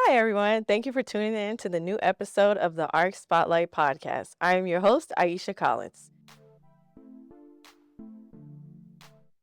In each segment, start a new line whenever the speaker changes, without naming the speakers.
Hi, everyone. Thank you for tuning in to the new episode of the ARC Spotlight podcast. I am your host, Ayisha Collins.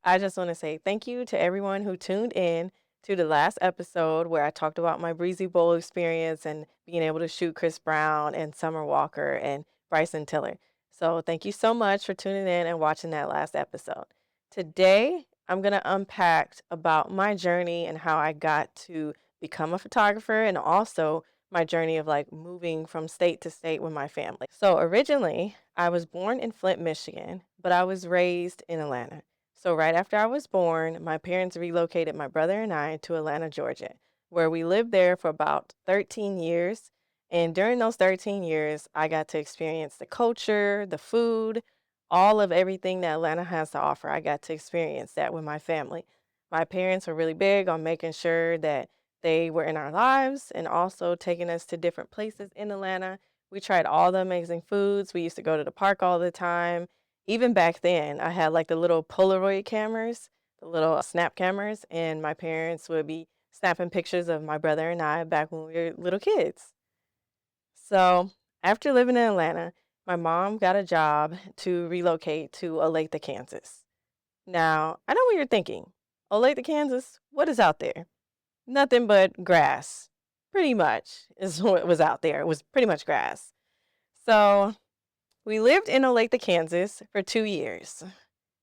I just want to say thank you to everyone who tuned in to the last episode where I talked about my Breezy Bowl experience and being able to shoot Chris Brown and Summer Walker and Bryson Tiller. So, thank you so much for tuning in and watching that last episode. Today, I'm going to unpack about my journey and how I got to become a photographer and also my journey of like moving from state to state with my family. So, originally, I was born in Flint, Michigan, but I was raised in Atlanta. So, right after I was born, my parents relocated my brother and I to Atlanta, Georgia, where we lived there for about 13 years. And during those 13 years, I got to experience the culture, the food, all of everything that Atlanta has to offer. I got to experience that with my family. My parents were really big on making sure that they were in our lives and also taking us to different places in Atlanta. We tried all the amazing foods. We used to go to the park all the time. Even back then, I had like the little Polaroid cameras, the little snap cameras, and my parents would be snapping pictures of my brother and I back when we were little kids. So, after living in Atlanta, my mom got a job to relocate to Olathe, Kansas. Now, I know what you're thinking. Olathe, Kansas, what is out there? Nothing but grass. Pretty much is what was out there. It was pretty much grass. So, we lived in Olathe, Kansas for 2 years.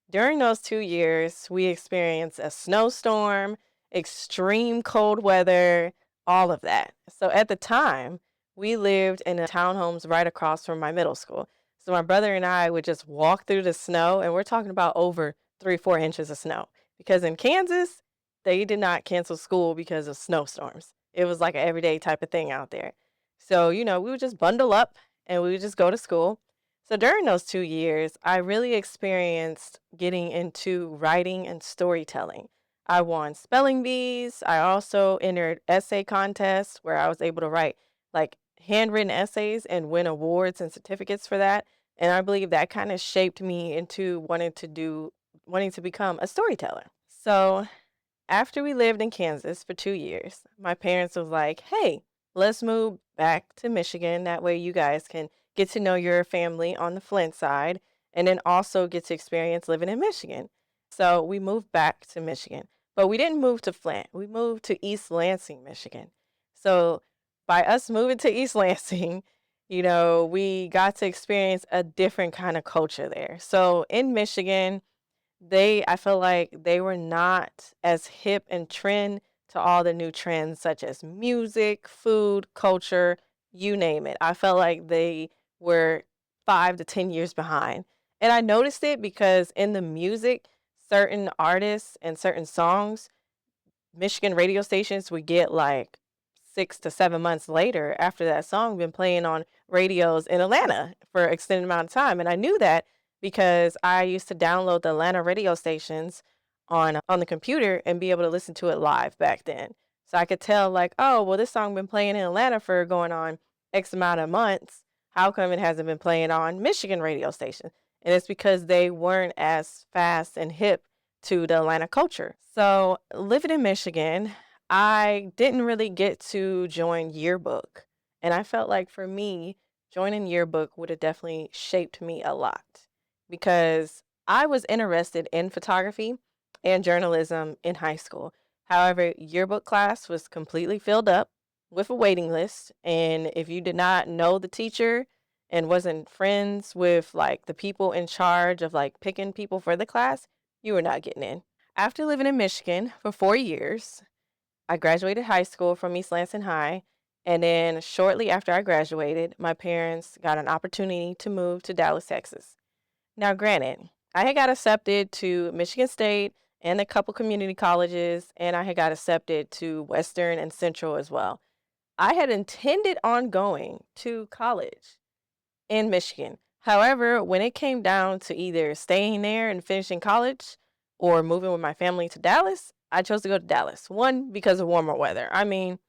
During those 2 years, we experienced a snowstorm, extreme cold weather, all of that. So at the time, we lived in a townhomes right across from my middle school. So my brother and I would just walk through the snow, and we're talking about over 3, 4 inches of snow. Because in Kansas, they did not cancel school because of snowstorms. It was like an everyday type of thing out there. So, we would just bundle up and we would just go to school. So during those 2 years, I really experienced getting into writing and storytelling. I won spelling bees. I also entered essay contests where I was able to write like handwritten essays and win awards and certificates for that. And I believe that kind of shaped me into wanting to become a storyteller. So after we lived in Kansas for 2 years, my parents was like, "Hey, let's move back to Michigan. That way you guys can get to know your family on the Flint side and then also get to experience living in Michigan." So we moved back to Michigan, but we didn't move to Flint. We moved to East Lansing, Michigan. So by us moving to East Lansing, we got to experience a different kind of culture there. So in Michigan, I feel like they were not as hip and trend to all the new trends such as music, food, culture, you name it. I felt like they were 5 to 10 years behind. And I noticed it because in the music, certain artists and certain songs, Michigan radio stations would get like 6 to 7 months later after that song been playing on radios in Atlanta for an extended amount of time. And I knew that because I used to download the Atlanta radio stations on the computer and be able to listen to it live back then. So I could tell like, oh, well, this song been playing in Atlanta for going on X amount of months. How come it hasn't been playing on Michigan radio station? And it's because they weren't as fast and hip to the Atlanta culture. So living in Michigan, I didn't really get to join yearbook. And I felt like for me, joining yearbook would have definitely shaped me a lot because I was interested in photography and journalism in high school. However, yearbook class was completely filled up with a waiting list. And if you did not know the teacher and wasn't friends with like the people in charge of like picking people for the class, you were not getting in. After living in Michigan for 4 years, I graduated high school from East Lansing High. And then shortly after I graduated, my parents got an opportunity to move to Dallas, Texas. Now, granted, I had got accepted to Michigan State and a couple community colleges, and I had got accepted to Western and Central as well. I had intended on going to college in Michigan. However, when it came down to either staying there and finishing college or moving with my family to Dallas, I chose to go to Dallas. One, because of warmer weather. I mean,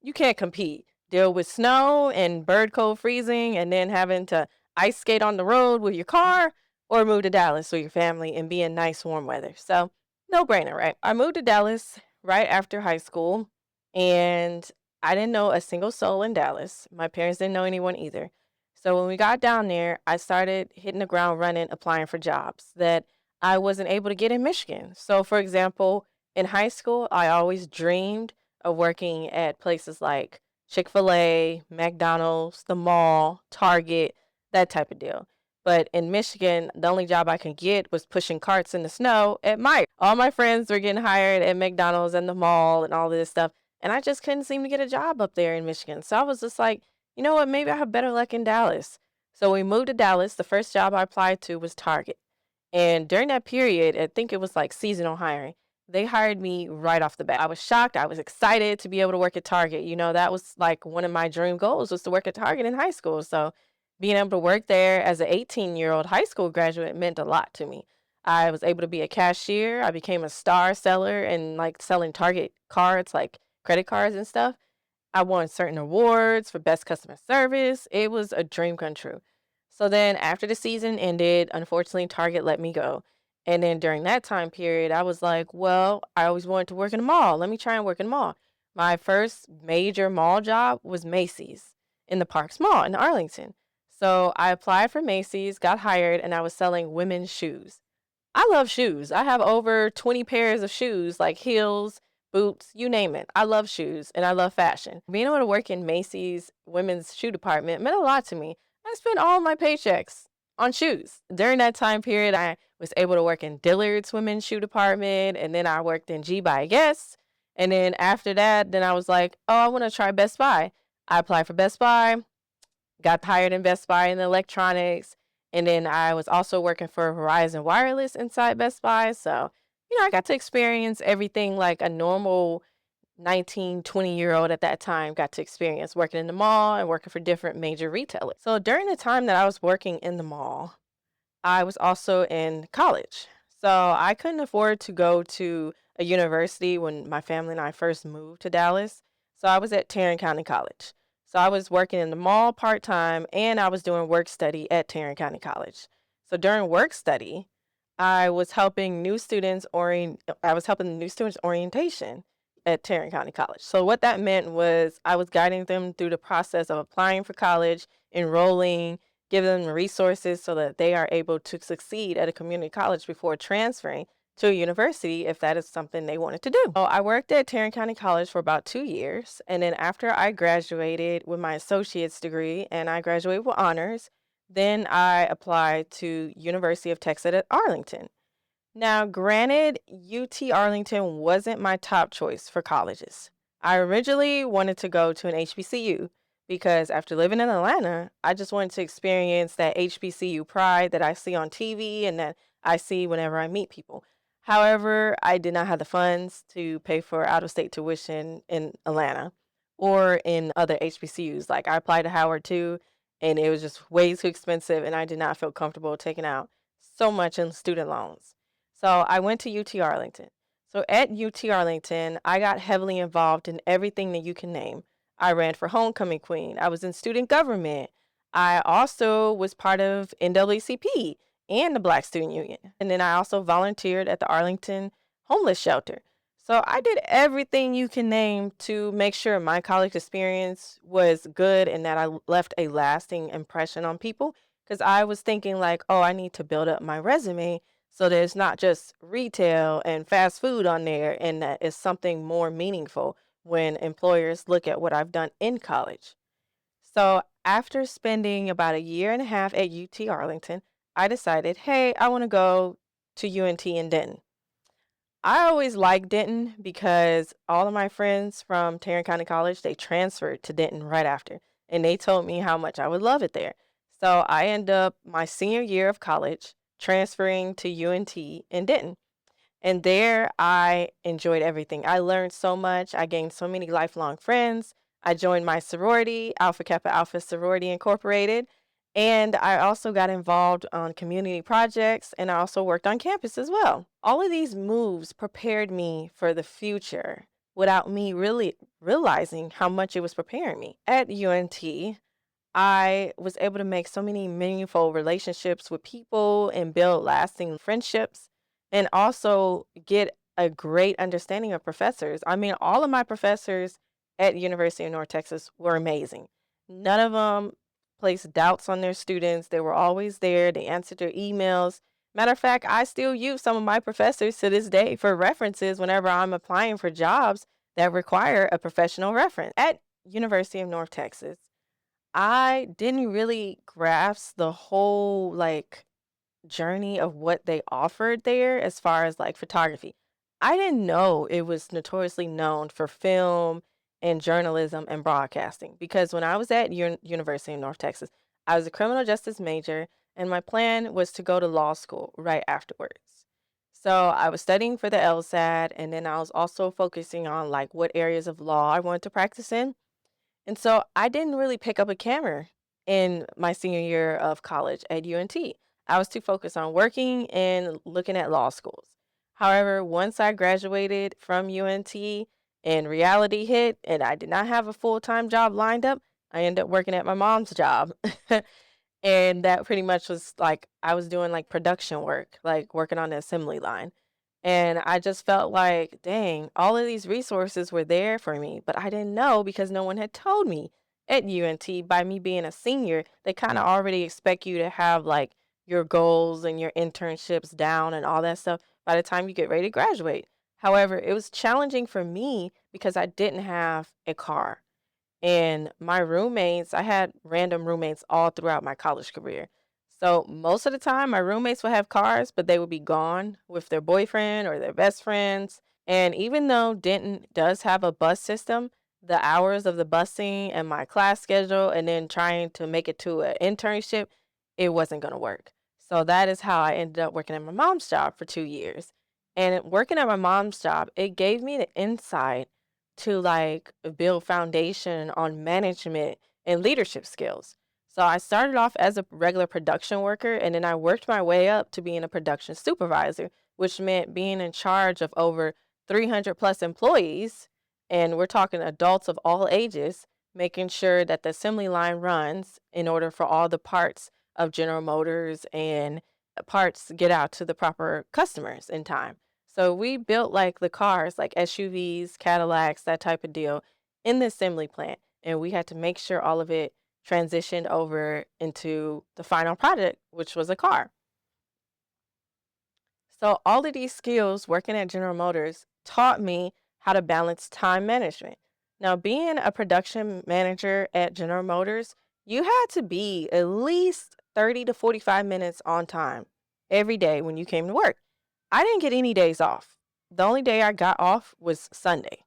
you can't compete. Deal with snow and bird cold freezing and then having to ice skate on the road with your car or move to Dallas with your family and be in nice warm weather. So, no brainer, right? I moved to Dallas right after high school and I didn't know a single soul in Dallas. My parents didn't know anyone either. So when we got down there, I started hitting the ground running, applying for jobs that I wasn't able to get in Michigan. So, for example, in high school, I always dreamed of working at places like Chick-fil-A, McDonald's, the mall, Target, that type of deal. But in Michigan, the only job I could get was pushing carts in the snow at Meijer. All my friends were getting hired at McDonald's and the mall and all this stuff. And I just couldn't seem to get a job up there in Michigan. So I was just like, you know what? Maybe I have better luck in Dallas. So we moved to Dallas. The first job I applied to was Target. And during that period, I think it was like seasonal hiring. They hired me right off the bat. I was shocked. I was excited to be able to work at Target. You know, that was like one of my dream goals was to work at Target in high school. So being able to work there as an 18-year-old high school graduate meant a lot to me. I was able to be a cashier. I became a star seller and like selling Target cards, like credit cards and stuff. I won certain awards for best customer service. It was a dream come true. So then after the season ended, unfortunately, Target let me go. And then during that time period, I was like, well, I always wanted to work in a mall. Let me try and work in a mall. My first major mall job was Macy's in the Parks Mall in Arlington. So I applied for Macy's, got hired, and I was selling women's shoes. I love shoes. I have over 20 pairs of shoes, like heels, boots, you name it. I love shoes and I love fashion. Being able to work in Macy's women's shoe department meant a lot to me. I spent all my paychecks on shoes. During that time period, I was able to work in Dillard's women's shoe department, and then I worked in G by Guess. And then after that, then I was like, oh, I want to try Best Buy. I applied for Best Buy, got hired in Best Buy in the electronics. And then I was also working for Verizon Wireless inside Best Buy. So, I got to experience everything like a normal 19, 20-year-old at that time got to experience working in the mall and working for different major retailers. So during the time that I was working in the mall, I was also in college. So I couldn't afford to go to a university when my family and I first moved to Dallas. So I was at Tarrant County College. So I was working in the mall part time and I was doing work study at Tarrant County College. So during work study, I was helping the new students orientation at Tarrant County College. So what that meant was I was guiding them through the process of applying for college, enrolling, give them the resources so that they are able to succeed at a community college before transferring to a university if that is something they wanted to do. So I worked at Tarrant County College for about 2 years. And then after I graduated with my associate's degree and I graduated with honors, then I applied to University of Texas at Arlington. Now, granted, UT Arlington wasn't my top choice for colleges. I originally wanted to go to an HBCU because after living in Atlanta, I just wanted to experience that HBCU pride that I see on TV and that I see whenever I meet people. However, I did not have the funds to pay for out of state tuition in Atlanta or in other HBCUs. Like I applied to Howard too, and it was just way too expensive, and I did not feel comfortable taking out so much in student loans. So I went to UT Arlington. So at UT Arlington, I got heavily involved in everything that you can name. I ran for homecoming queen. I was in student government. I also was part of NAACP and the Black Student Union. And then I also volunteered at the Arlington Homeless Shelter. So I did everything you can name to make sure my college experience was good and that I left a lasting impression on people. Because I was thinking like, oh, I need to build up my resume so there's not just retail and fast food on there, and that is something more meaningful when employers look at what I've done in college. So after spending about a year and a half at UT Arlington, I decided, hey, I want to go to UNT in Denton. I always liked Denton because all of my friends from Tarrant County College, they transferred to Denton right after, and they told me how much I would love it there. So I ended up my senior year of college transferring to UNT in Denton. And there I enjoyed everything. I learned so much. I gained so many lifelong friends. I joined my sorority, Alpha Kappa Alpha Sorority Incorporated. And I also got involved on community projects and I also worked on campus as well. All of these moves prepared me for the future without me really realizing how much it was preparing me. At UNT, I was able to make so many meaningful relationships with people and build lasting friendships and also get a great understanding of professors. I mean, all of my professors at University of North Texas were amazing. None of them placed doubts on their students. They were always there. They answered their emails. Matter of fact, I still use some of my professors to this day for references whenever I'm applying for jobs that require a professional reference. At University of North Texas, I didn't really grasp the whole like journey of what they offered there as far as like photography. I didn't know it was notoriously known for film and journalism and broadcasting because when I was at University of North Texas, I was a criminal justice major and my plan was to go to law school right afterwards. So I was studying for the LSAT and then I was also focusing on like what areas of law I wanted to practice in. And so I didn't really pick up a camera in my senior year of college at UNT. I was too focused on working and looking at law schools. However, once I graduated from UNT and reality hit and I did not have a full-time job lined up, I ended up working at my mom's job. And that pretty much was like I was doing like production work, like working on the assembly line. And I just felt like, dang, all of these resources were there for me, but I didn't know because no one had told me at UNT. By me being a senior, they kind of already expect you to have like your goals and your internships down and all that stuff by the time you get ready to graduate. However, it was challenging for me because I didn't have a car. And my roommates, I had random roommates all throughout my college career. So most of the time, my roommates would have cars, but they would be gone with their boyfriend or their best friends. And even though Denton does have a bus system, the hours of the busing and my class schedule, and then trying to make it to an internship, it wasn't going to work. So that is how I ended up working at my mom's job for 2 years. And working at my mom's job, it gave me the insight to like build foundation on management and leadership skills. So I started off as a regular production worker and then I worked my way up to being a production supervisor, which meant being in charge of over 300 plus employees. And we're talking adults of all ages, making sure that the assembly line runs in order for all the parts of General Motors and parts get out to the proper customers in time. So we built like the cars, like SUVs, Cadillacs, that type of deal in the assembly plant. And we had to make sure all of it transitioned over into the final product, which was a car. So all of these skills working at General Motors taught me how to balance time management. Now, being a production manager at General Motors, you had to be at least 30 to 45 minutes on time every day when you came to work. I didn't get any days off. The only day I got off was Sunday.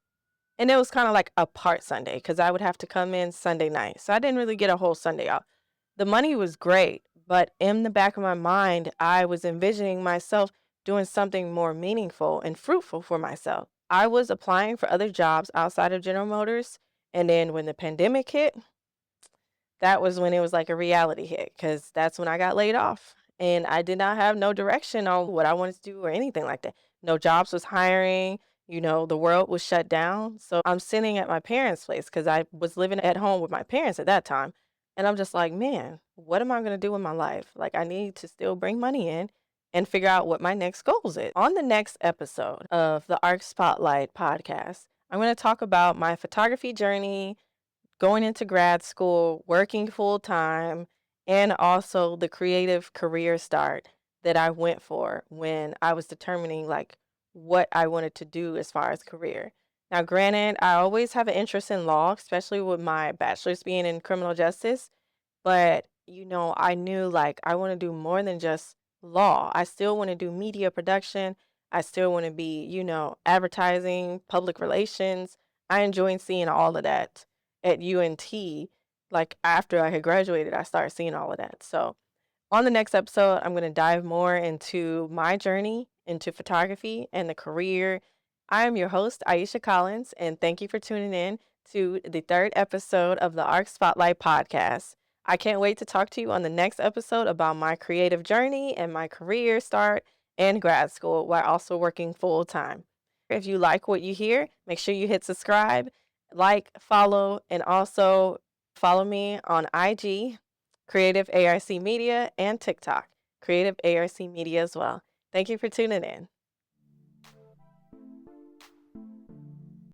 And it was kind of like a part Sunday because I would have to come in Sunday night. So I didn't really get a whole Sunday off. The money was great, but in the back of my mind, I was envisioning myself doing something more meaningful and fruitful for myself. I was applying for other jobs outside of General Motors. And then when the pandemic hit, that was when it was like a reality hit because that's when I got laid off. And I did not have no direction on what I wanted to do or anything like that. No jobs was hiring, the world was shut down. So I'm sitting at my parents' place because I was living at home with my parents at that time. And I'm just like, man, what am I going to do with my life? Like, I need to still bring money in and figure out what my next goals is. On the next episode of the Arc Spotlight podcast, I'm going to talk about my photography journey, going into grad school, working full time, and also the creative career start that I went for when I was determining like what I wanted to do as far as career. Now, granted, I always have an interest in law, especially with my bachelor's being in criminal justice. But, I knew like I want to do more than just law. I still want to do media production. I still want to be, advertising, public relations. I enjoyed seeing all of that at UNT. Like after I had graduated, I started seeing all of that. So on the next episode, I'm going to dive more into my journey into photography and the career. I am your host, Ayisha Collins, and thank you for tuning in to the third episode of the Arc Spotlight podcast. I can't wait to talk to you on the next episode about my creative journey and my career start and grad school while also working full time. If you like what you hear, make sure you hit subscribe, like, follow, and also follow me on IG, Creative ARC Media, and TikTok, Creative ARC Media as well. Thank you for tuning in.